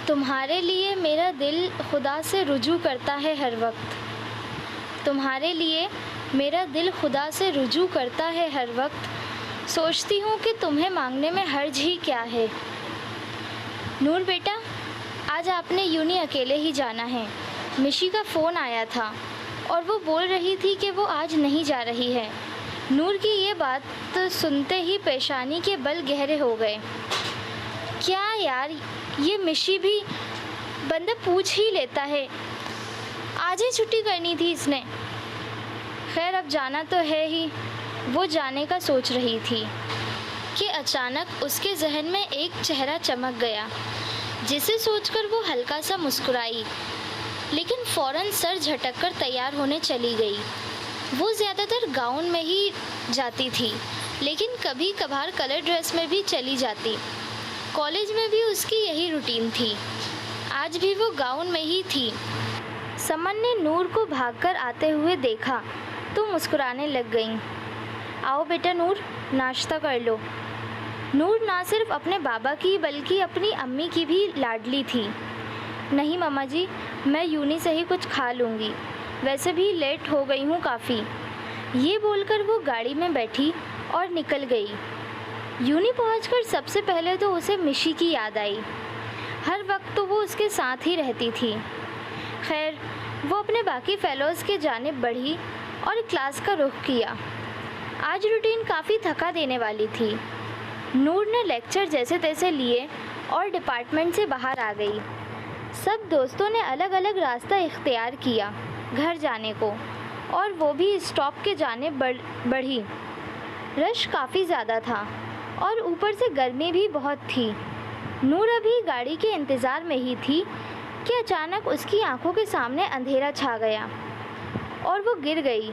تمہارے لیے میرا دل خدا سے رجوع کرتا ہے ہر وقت، تمہارے لیے میرا دل خدا سے رجوع کرتا ہے ہر وقت، سوچتی ہوں کہ تمہیں مانگنے میں حرج ہی کیا ہے۔ نور بیٹا، آج آپ نے یوں ہی اکیلے ہی جانا ہے۔ مشی کا فون آیا تھا اور وہ بول رہی تھی کہ وہ آج نہیں جا رہی ہے۔ نور کی یہ بات سنتے ہی پیشانی کے بل گہرے ہو گئے۔ کیا یار، یہ مشی بھی بندہ پوچھ ہی لیتا ہے، آج ہی چھٹی کرنی تھی اس نے۔ خیر اب جانا تو ہے ہی، وہ جانے کا سوچ رہی تھی کہ اچانک اس کے ذہن میں ایک چہرہ چمک گیا جسے سوچ کر وہ ہلکا سا مسکرائی، لیکن فوراً سر جھٹک کر تیار ہونے چلی گئی۔ وہ زیادہ تر گاؤن میں ہی جاتی تھی، لیکن کبھی کبھار کلر ڈریس میں بھی چلی جاتی۔ کالج میں بھی اس کی یہی روٹین تھی، آج بھی وہ گاؤن میں ہی تھی۔ سمن نے نور کو بھاگ کر آتے ہوئے دیکھا تو مسکرانے لگ گئیں۔ آؤ بیٹا نور، ناشتہ کر لو۔ نور نہ صرف اپنے بابا کی بلکہ اپنی امی کی بھی لاڈلی تھی۔ نہیں ماما جی، میں یونی سے ہی کچھ کھا لوں گی، ویسے بھی لیٹ ہو گئی ہوں کافی۔ یہ بول کر وہ گاڑی میں بیٹھی اور نکل گئی۔ یونی پہنچ کر سب سے پہلے تو اسے مشی کی یاد آئی۔ ہر وقت تو وہ اس کے ساتھ ہی رہتی تھی۔ خیر وہ اپنے باقی فیلوز کے جانب بڑھی اور کلاس کا رخ کیا۔ آج روٹین کافی تھکا دینے والی تھی۔ نور نے لیکچر جیسے تیسے لیے اور ڈپارٹمنٹ سے باہر آ گئی۔ سب دوستوں نے الگ الگ راستہ اختیار کیا گھر جانے کو، اور وہ بھی اسٹاپ کے جانب بڑھی۔ رش کافی زیادہ تھا اور اوپر سے گرمی بھی بہت تھی۔ نور ابھی گاڑی کے انتظار میں ہی تھی کہ اچانک اس کی آنکھوں کے سامنے اندھیرا چھا گیا اور وہ گر گئی۔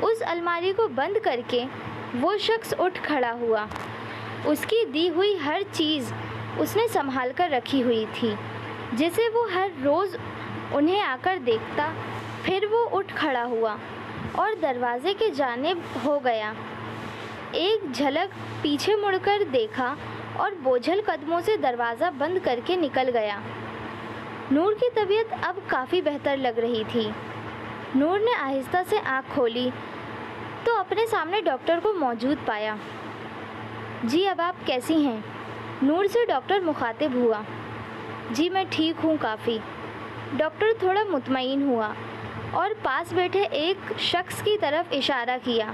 اس الماری کو بند کر کے وہ شخص اٹھ کھڑا ہوا۔ اس کی دی ہوئی ہر چیز اس نے سنبھال کر رکھی ہوئی تھی، جسے وہ ہر روز انہیں آ کر دیکھتا۔ پھر وہ اٹھ کھڑا ہوا اور دروازے کے جانب ہو گیا۔ ایک جھلک پیچھے مڑ کر دیکھا اور بوجھل قدموں سے دروازہ بند کر کے نکل گیا۔ نور کی طبیعت اب کافی بہتر لگ رہی تھی۔ نور نے آہستہ سے آنکھ کھولی تو اپنے سامنے ڈاکٹر کو موجود پایا۔ جی اب آپ کیسی ہیں؟ نور سے ڈاکٹر مخاطب ہوا۔ جی میں ٹھیک ہوں کافی۔ ڈاکٹر تھوڑا مطمئن ہوا اور پاس بیٹھے ایک شخص کی طرف اشارہ کیا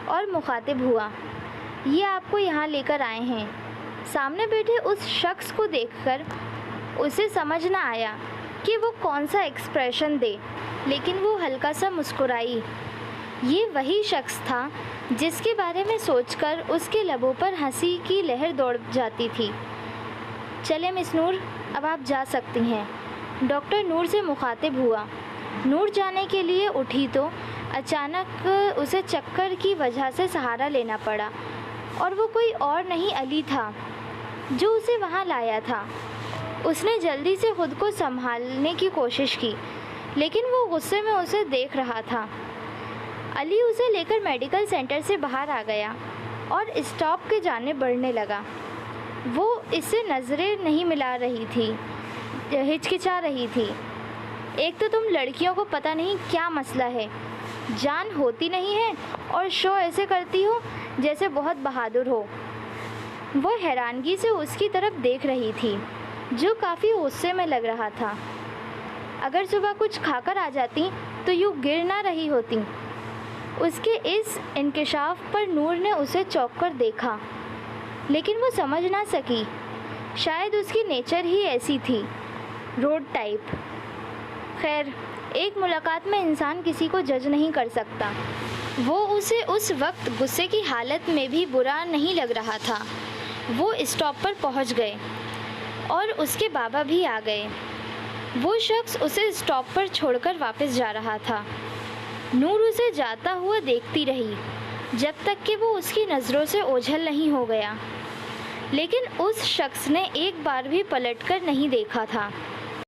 اور مخاطب ہوا۔ یہ آپ کو یہاں لے کر آئے ہیں۔ سامنے بیٹھے اس شخص کو دیکھ کر اسے سمجھ نہ آیا کہ وہ کون سا ایکسپریشن دے، لیکن وہ ہلکا سا مسکرائی۔ یہ وہی شخص تھا جس کے بارے میں سوچ کر اس کے لبوں پر ہنسی کی لہر دوڑ جاتی تھی۔ چلے مس نور، اب آپ جا سکتی ہیں، ڈاکٹر نور سے مخاطب ہوا۔ نور جانے کے لیے اٹھی تو اچانک اسے چکر کی وجہ سے سہارا لینا پڑا، اور وہ کوئی اور نہیں علی تھا جو اسے وہاں لایا تھا۔ اس نے جلدی سے خود کو سنبھالنے کی کوشش کی، لیکن وہ غصے میں اسے دیکھ رہا تھا۔ علی اسے لے کر میڈیکل سینٹر سے باہر آ گیا اور اسٹاپ کے جانب بڑھنے لگا۔ وہ اس سے نظریں نہیں ملا رہی تھی، ہچکچا رہی تھی۔ ایک تو تم لڑکیوں کو پتہ نہیں کیا مسئلہ ہے، جان ہوتی نہیں ہے اور شو ایسے کرتی ہو جیسے بہت بہادر ہو۔ وہ حیرانگی سے اس کی طرف دیکھ رہی تھی جو کافی غصے میں لگ رہا تھا۔ اگر صبح کچھ کھا کر آ جاتی تو یوں گر نہ رہی ہوتی۔ اس کے اس انکشاف پر نور نے اسے چونک کر دیکھا، لیکن وہ سمجھ نہ سکی، شاید اس کی نیچر ہی ایسی تھی، روڈ ٹائپ۔ خیر ایک ملاقات میں انسان کسی کو جج نہیں کر سکتا۔ وہ اسے اس وقت غصے کی حالت میں بھی برا نہیں لگ رہا تھا۔ وہ اسٹاپ پر پہنچ گئے اور اس کے بابا بھی آ گئے۔ وہ شخص اسے اسٹاپ پر چھوڑ کر واپس جا رہا تھا۔ نور اسے جاتا ہوا دیکھتی رہی جب تک کہ وہ اس کی نظروں سے اوجھل نہیں ہو گیا، لیکن اس شخص نے ایک بار بھی پلٹ کر نہیں دیکھا تھا۔